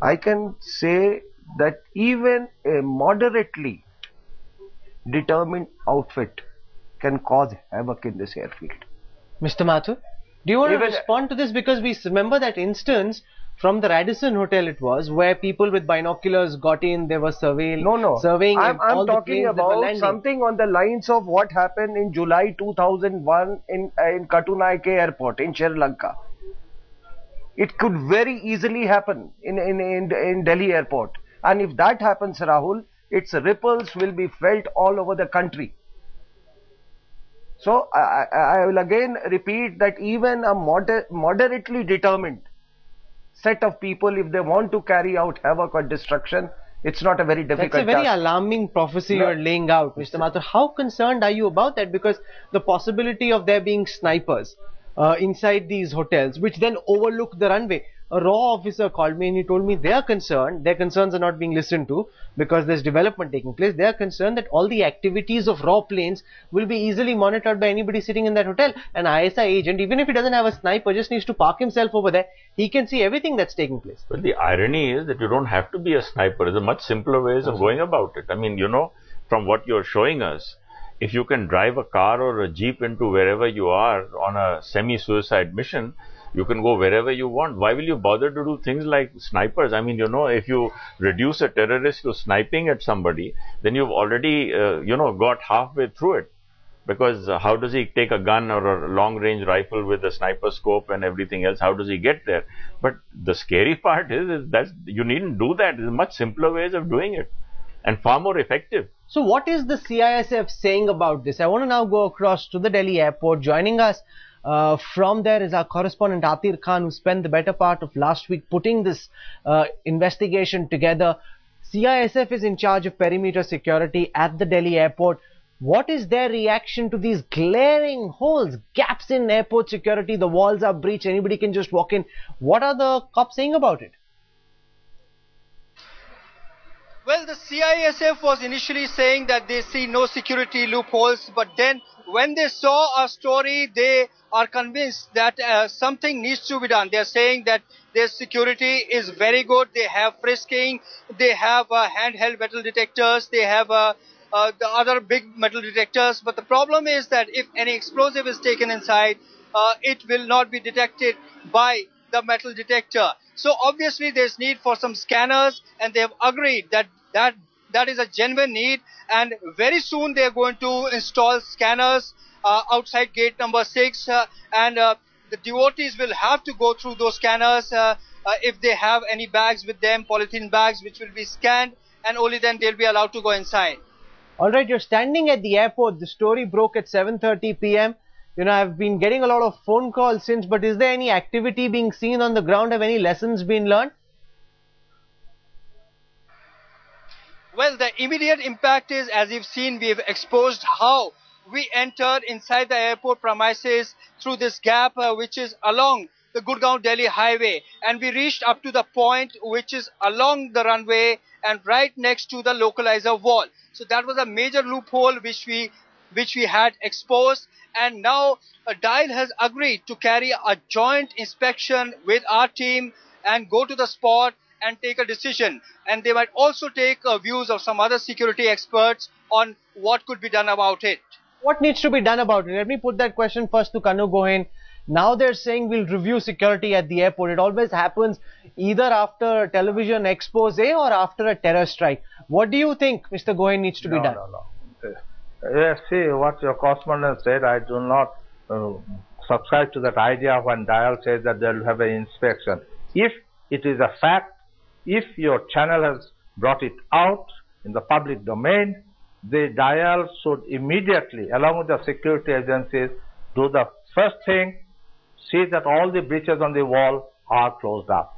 I can say that even a moderately determined outfit can cause havoc in this airfield. Mr. Mathur, do you want to respond to this? Because we remember that instance from the Radisson Hotel it was, where people with binoculars got in, they were surveying I'm all talking the planes that were about landing. something on the lines of what happened in July 2001 in Katunaike airport in Sri Lanka. It could very easily happen in Delhi airport. And if that happens, Rahul, its ripples will be felt all over the country. So I will again repeat that even a moderately determined set of people, if they want to carry out havoc or destruction, it's not a very difficult task. That's a very alarming prophecy you're laying out, Mr. Mathur. How concerned are you about that? Because the possibility of there being snipers inside these hotels, which then overlook the runway. A raw officer called me and he told me they are concerned, their concerns are not being listened to because there's development taking place. They are concerned that all the activities of raw planes will be easily monitored by anybody sitting in that hotel. An ISI agent, even if he doesn't have a sniper, just needs to park himself over there. He can see everything that's taking place. Well, the irony is that you don't have to be a sniper. There's a much simpler ways of going about it. I mean, you know, from what you're showing us, if you can drive a car or a jeep into wherever you are on a semi-suicide mission, you can go wherever you want. Why will you bother to do things like snipers? I mean, you know, if you reduce a terrorist to sniping at somebody, then you've already, you know, got halfway through it. Because how does he take a gun or a long-range rifle with a sniper scope and everything else? How does he get there? But the scary part is that you needn't do that. There's much simpler ways of doing it and far more effective. So what is the CISF saying about this? I want to now go across to the Delhi airport. Joining us from there is our correspondent Atir Khan, who spent the better part of last week putting this investigation together. CISF is in charge of perimeter security at the Delhi airport. What is their reaction to these glaring holes, gaps in airport security? The walls are breached, anybody can just walk in. What are the cops saying about it? Well, the CISF was initially saying that they see no security loopholes, but then when they saw our story, they are convinced that something needs to be done. They are saying that their security is very good. They have frisking, they have handheld metal detectors, they have the other big metal detectors. But the problem is that if any explosive is taken inside, it will not be detected by the metal detector. So obviously there's need for some scanners, and they have agreed that is a genuine need, and very soon they are going to install scanners outside gate number 6, and the devotees will have to go through those scanners if they have any bags with them, polythene bags, which will be scanned, and only then they'll be allowed to go inside. Alright, you're standing at the airport. The story broke at 7:30 p.m. You know, I've been getting a lot of phone calls since, but is there any activity being seen on the ground? Have any lessons been learned? Well, the immediate impact is, as you've seen, we've exposed how we entered inside the airport premises through this gap, which is along the Gurgaon-Delhi highway. And we reached up to the point which is along the runway and right next to the localizer wall. So that was a major loophole which we had exposed. And now DIAL has agreed to carry a joint inspection with our team and go to the spot and take a decision. And they might also take views of some other security experts on what could be done about it. What needs to be done about it? Let me put that question first to Kanu Gohain. Now they're saying we'll review security at the airport. It always happens either after a television expose or after a terror strike. What do you think, Mr. Gohain, needs to be done? No. Yes, see what your correspondent said. I do not subscribe to that idea when DIAL says that they will have an inspection. If it is a fact, if your channel has brought it out in the public domain, the DIAL should immediately, along with the security agencies, do the first thing, see that all the breaches on the wall are closed up.